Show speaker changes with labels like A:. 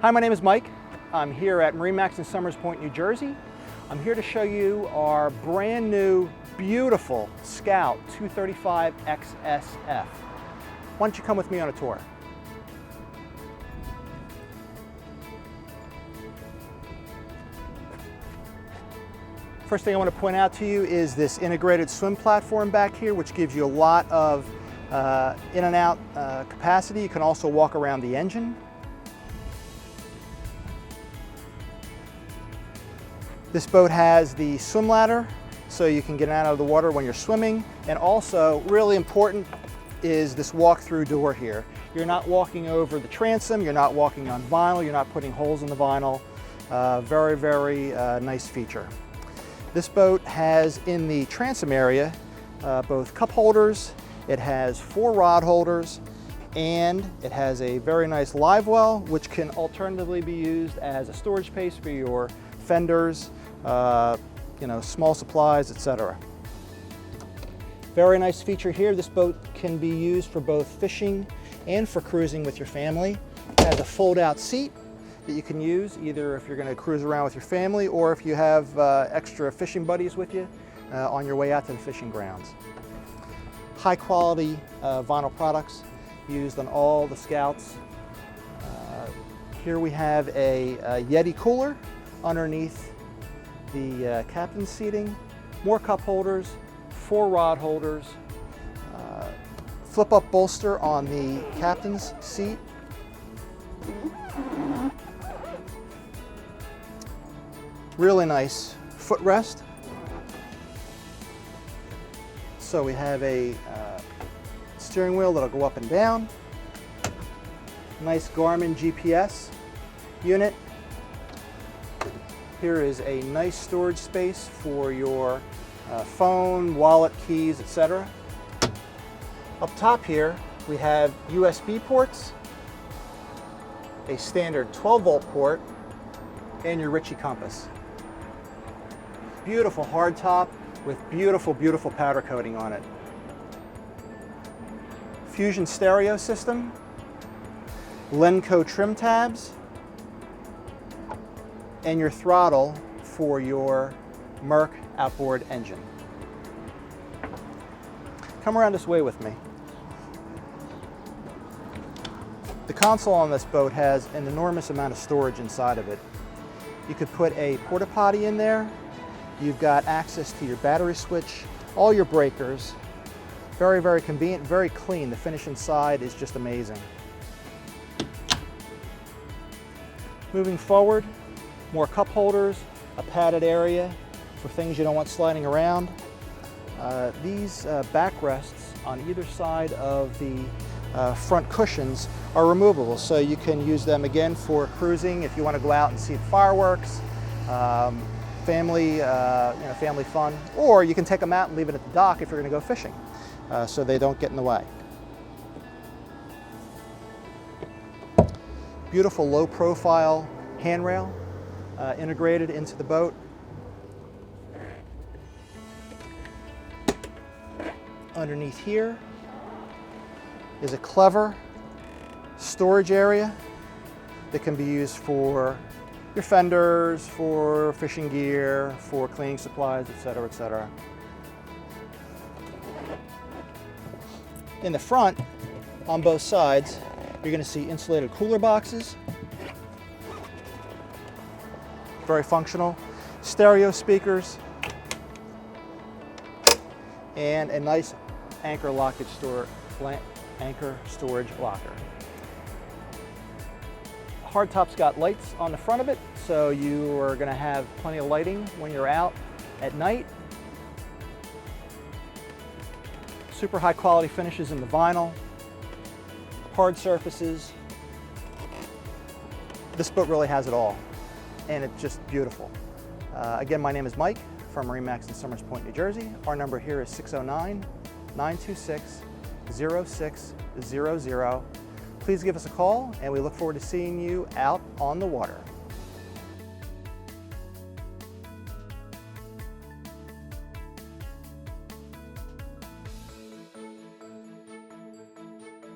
A: Hi, my name is Mike. I'm here at MarineMax in Somers Point, New Jersey. I'm here to show you our brand new, beautiful Scout 235 XSF. Why don't you come with me on a tour? First thing I want to point out to you is this integrated swim platform back here, which gives you a lot of in and out capacity. You can also walk around the engine. This boat has the swim ladder, so you can get out of the water when you're swimming. And also, really important, is this walk-through door here. You're not walking over the transom, you're not walking on vinyl, you're not putting holes in the vinyl. Very, very nice feature. This boat has in the transom area both cup holders, it has 4 rod holders, and it has a very nice live well, which can alternatively be used as a storage space for your fenders, small supplies, etc. Very nice feature here. This boat can be used for both fishing and for cruising with your family. It has a fold-out seat that you can use either if you're going to cruise around with your family or if you have extra fishing buddies with you on your way out to the fishing grounds. High quality vinyl products used on all the Scouts. Here we have a Yeti cooler underneath the captain's seating, more cup holders, 4 rod holders, flip-up bolster on the captain's seat, really nice footrest. So we have a steering wheel that'll go up and down, nice Garmin GPS unit. Here is a nice storage space for your phone, wallet, keys, etc. Up top here, we have USB ports, a standard 12-volt port, and your Ritchie compass. Beautiful hardtop with beautiful, beautiful powder coating on it. Fusion stereo system, Lenco trim tabs, and your throttle for your Merc outboard engine. Come around this way with me. The console on this boat has an enormous amount of storage inside of it. You could put a porta potty in there. You've got access to your battery switch, all your breakers. Very, very convenient, very clean. The finish inside is just amazing. Moving forward, more cup holders, a padded area for things you don't want sliding around. These backrests on either side of the front cushions are removable, so you can use them again for cruising if you want to go out and see the fireworks, family fun, or you can take them out and leave it at the dock if you're going to go fishing, so they don't get in the way. Beautiful low-profile handrail integrated into the boat. Underneath here is a clever storage area that can be used for your fenders, for fishing gear, for cleaning supplies, etc., etc. In the front, on both sides, you're going to see insulated cooler boxes. Very functional. Stereo speakers. And a nice anchor storage locker. Hardtop's got lights on the front of it, so you are going to have plenty of lighting when you're out at night. Super high quality finishes in the vinyl, hard surfaces. This boat really has it all, and it's just beautiful. Again, my name is Mike from MarineMax in Somers Point, New Jersey. Our number here is 609-926-0600. Please give us a call, and we look forward to seeing you out on the water.